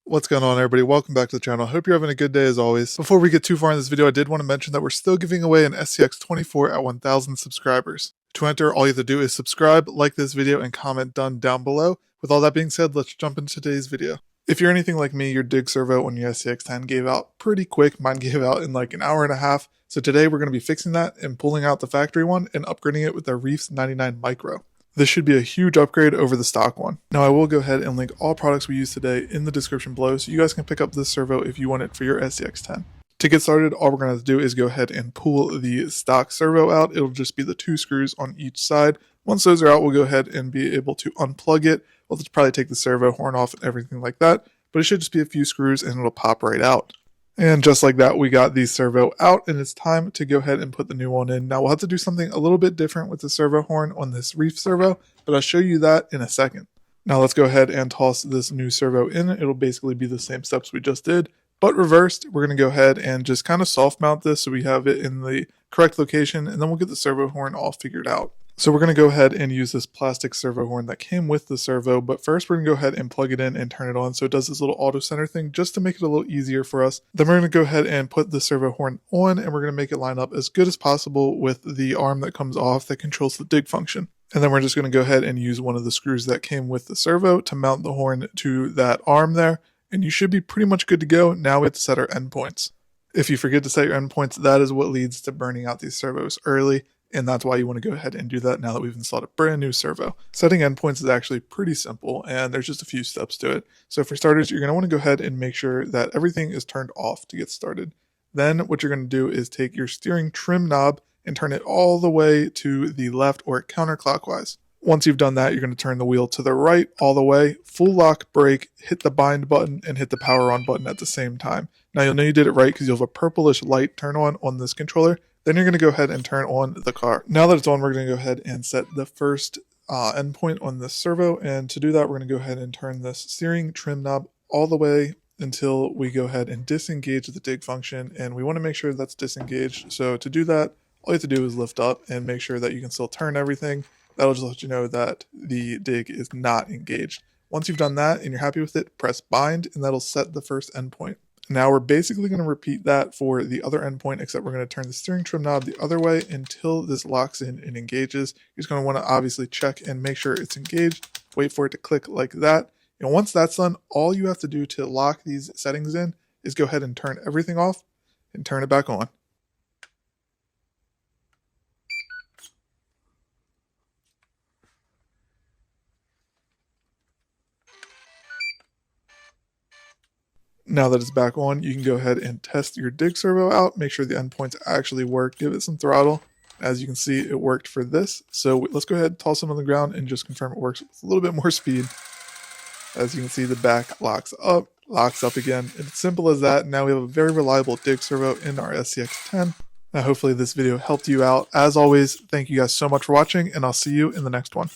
What's going on, everybody? Welcome back to the channel. Hope you're having a good day as always. Before we get too far in this video, I did want to mention that we're still giving away an SCX24 at 1,000 subscribers. To enter, all you have to do is subscribe, like this video, and comment done down below. With all that being said, let's jump into today's video. If you're anything like me, your dig servo on your SCX10 gave out pretty quick. Mine gave out in like an hour and a half. So today we're going to be fixing that and pulling out the factory one and upgrading it with the REEFS 99 Micro. This should be a huge upgrade over the stock one. Now I will go ahead and link all products we use today in the description below so you guys can pick up this servo if you want it for your SCX10. To get started, all we're going to have to do is go ahead and pull the stock servo out. It'll just be the 2 screws on each side. Once those are out, we'll go ahead and be able to unplug it. We'll just probably take the servo horn off and everything like that, but it should just be a few screws and it'll pop right out. And just like that, we got the servo out and it's time to go ahead and put the new one in. Now we'll have to do something a little bit different with the servo horn on this REEF servo, but I'll show you that in a second. Now let's go ahead and toss this new servo in. It'll basically be the same steps we just did, but reversed. We're going to go ahead and just kind of soft mount this so we have it in the correct location, and then we'll get the servo horn all figured out. So we're going to go ahead and use this plastic servo horn that came with the servo, but first we're going to go ahead and plug it in and turn it on so it does this little auto center thing just to make it a little easier for us. Then we're going to go ahead and put the servo horn on and we're going to make it line up as good as possible with the arm that comes off that controls the dig function. And then we're just going to go ahead and use one of the screws that came with the servo to mount the horn to that arm there. And you should be pretty much good to go. Now we have to set our endpoints. If you forget to set your endpoints, that is what leads to burning out these servos early. And that's why you want to go ahead and do that now that we've installed a brand new servo. Setting endpoints is actually pretty simple and there's just a few steps to it. So for starters, you're going to want to go ahead and make sure that everything is turned off to get started. Then what you're going to do is take your steering trim knob and turn it all the way to the left or counterclockwise. Once you've done that, you're going to turn the wheel to the right all the way, full lock brake, hit the bind button, and hit the power on button at the same time. Now you'll know you did it right because you'll have a purplish light turn on this controller. Then you're going to go ahead and turn on the car. Now that it's on, we're going to go ahead and set the first endpoint on the servo. And to do that, we're going to go ahead and turn this steering trim knob all the way until we go ahead and disengage the dig function. And we want to make sure that's disengaged. So to do that, all you have to do is lift up and make sure that you can still turn everything. That'll just let you know that the dig is not engaged. Once you've done that and you're happy with it, press bind and that'll set the first endpoint. Now we're basically going to repeat that for the other endpoint, except we're going to turn the steering trim knob the other way until this locks in and engages. You're just going to want to obviously check and make sure it's engaged. Wait for it to click like that. And once that's done, all you have to do to lock these settings in is go ahead and turn everything off and turn it back on. Now that it's back on, you can go ahead and test your dig servo out, make sure the endpoints actually work, give it some throttle. As you can see, it worked for this. So let's go ahead, toss it on the ground and just confirm it works with a little bit more speed. As you can see, the back locks up again. It's simple as that. Now we have a very reliable dig servo in our SCX10. Now hopefully this video helped you out. As always, thank you guys so much for watching and I'll see you in the next one.